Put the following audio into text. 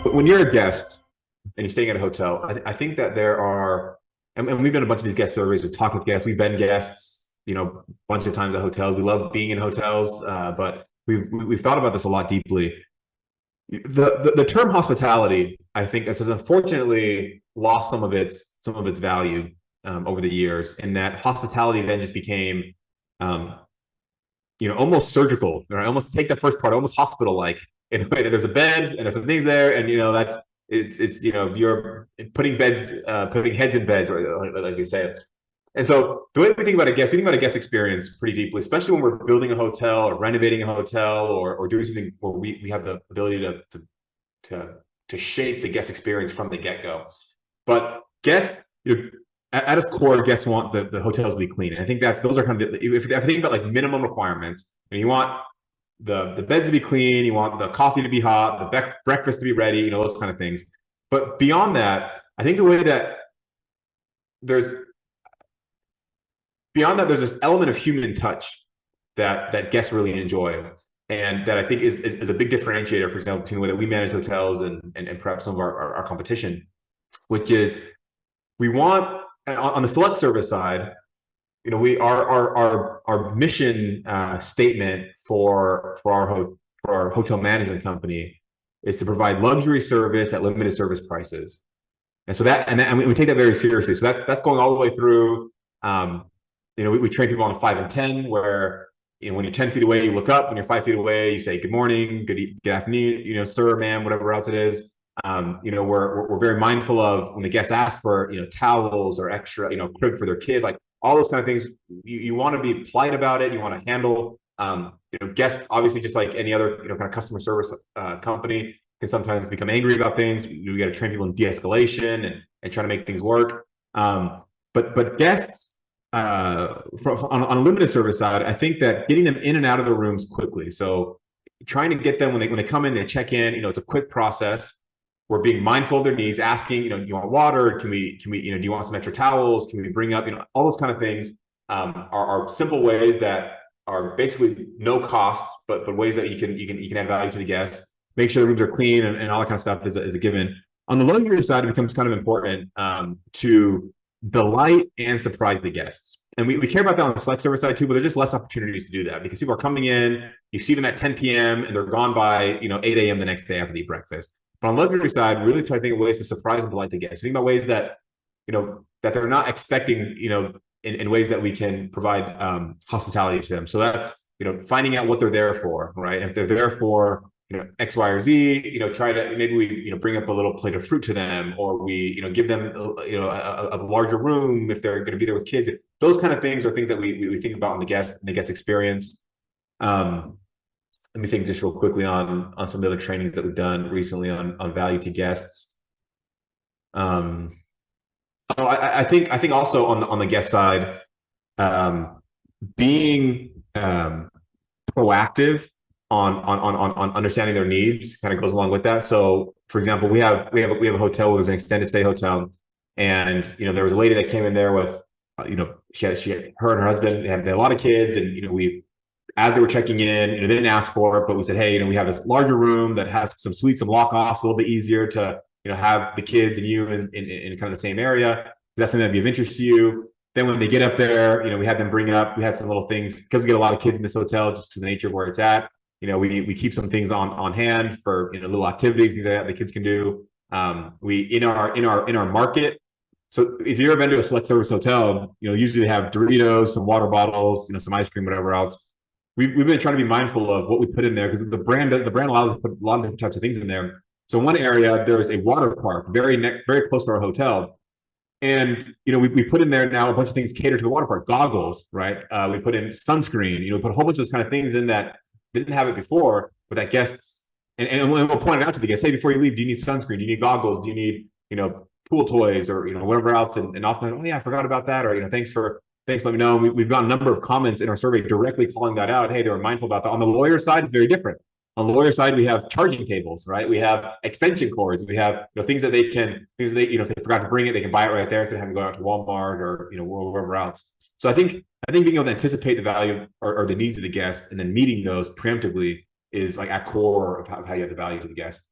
But when you're a guest and you're staying at a hotel, I think that there are, and we've done a bunch of these guest surveys. We've talked with guests. We've been guests, a bunch of times at hotels. We love being in hotels, but we've thought about this a lot deeply. The term hospitality, I think, has unfortunately lost some of its value over the years, and that hospitality then just became almost surgical, right? Almost take the first part, almost hospital-like, in the way that there's a bed and there's some things there, and that's it's you're putting heads in beds, or like you say. And so the way we think about we think about a guest experience pretty deeply, especially when we're building a hotel or renovating a hotel, or doing something where we have the ability to shape the guest experience from the get-go. But guests, at its core, guests want the hotels to be clean. And I think those are kind of if I think about like minimum requirements, and you want the beds to be clean, you want the coffee to be hot, the breakfast to be ready, those kind of things. But beyond that, I think the way that there's this element of human touch that guests really enjoy, and that I think is a big differentiator, for example, between the way that we manage hotels and perhaps some of our competition, which is we want, on the select service side, our mission statement for our hotel management company is to provide luxury service at limited service prices. And so and we take that very seriously. So that's going all the way through. We train people on 5 and 10, where when you're 10 feet away, you look up. When you're 5 feet away, you say good morning, good afternoon, sir, ma'am, whatever else it is. We're very mindful of when the guests ask for towels or extra crib for their kid, like all those kind of things. You want to be polite about it. You want to handle guests, obviously, just like any other kind of customer service company, can sometimes become angry about things. We got to train people in de-escalation and try to make things work. But guests, on a limited service side, I think that getting them in and out of the rooms quickly. So trying to get them when they come in, they check in. It's a quick process. We're being mindful of their needs, asking, you want water? Can we, do you want some extra towels? Can we bring up, all those kind of things are simple ways that are basically no cost, but ways that you can add value to the guest. Make sure the rooms are clean and all that kind of stuff is a given. On the luxury side, it becomes kind of important to delight and surprise the guests. And we care about that on the select service side too, but there's just less opportunities to do that because people are coming in, you see them at 10 p.m. and they're gone by 8 a.m. the next day after they eat breakfast. But on the luxury side, we really try to think of ways to surprise and delight the guests. We think about ways that that they're not expecting, in ways that we can provide hospitality to them. So that's finding out what they're there for, right? If they're there for X, Y, or Z, try to maybe we bring up a little plate of fruit to them, or we give them a larger room if they're going to be there with kids. Those kind of things are things that we think about in the guest experience. Let me think just real quickly on some of the other trainings that we've done recently on value to guests. I think also on the guest side, being proactive on understanding their needs kind of goes along with that. So, for example, we have a hotel where there's an extended stay hotel, and there was a lady that came in there with her and her husband. They had a lot of kids, and we, as they were checking in, they didn't ask for it, but we said, hey, we have this larger room that has some suites, some lock-offs, a little bit easier to have the kids and you in kind of the same area. That's something that'd be of interest to you. Then when they get up there, we had them bring up, we had some little things because we get a lot of kids in this hotel just to the nature of where it's at. We keep some things on hand for little activities, things like that the kids can do. We in our market. So if you've ever been to a select service hotel, usually they have Doritos, some water bottles, some ice cream, whatever else. We've been trying to be mindful of what we put in there because the brand allows us to put a lot of different types of things in there. So in one area, there is a water park very close to our hotel. And, we put in there now a bunch of things catered to the water park, goggles, right? We put in sunscreen, we put a whole bunch of those kind of things in that didn't have it before, but that guests, and we'll point it out to the guests, hey, before you leave, do you need sunscreen? Do you need goggles? Do you need, pool toys or, whatever else? And often, oh yeah, I forgot about that. Or, thanks, let me know. We've got a number of comments in our survey directly calling that out. Hey, they were mindful about that. On the lawyer side, it's very different. On the lawyer side, we have charging cables, right? We have extension cords. We have things that they, if they forgot to bring it, they can buy it right there instead of having to go out to Walmart or, wherever else. So I think being able to anticipate the value or the needs of the guest and then meeting those preemptively is like at core of how you have the value to the guest.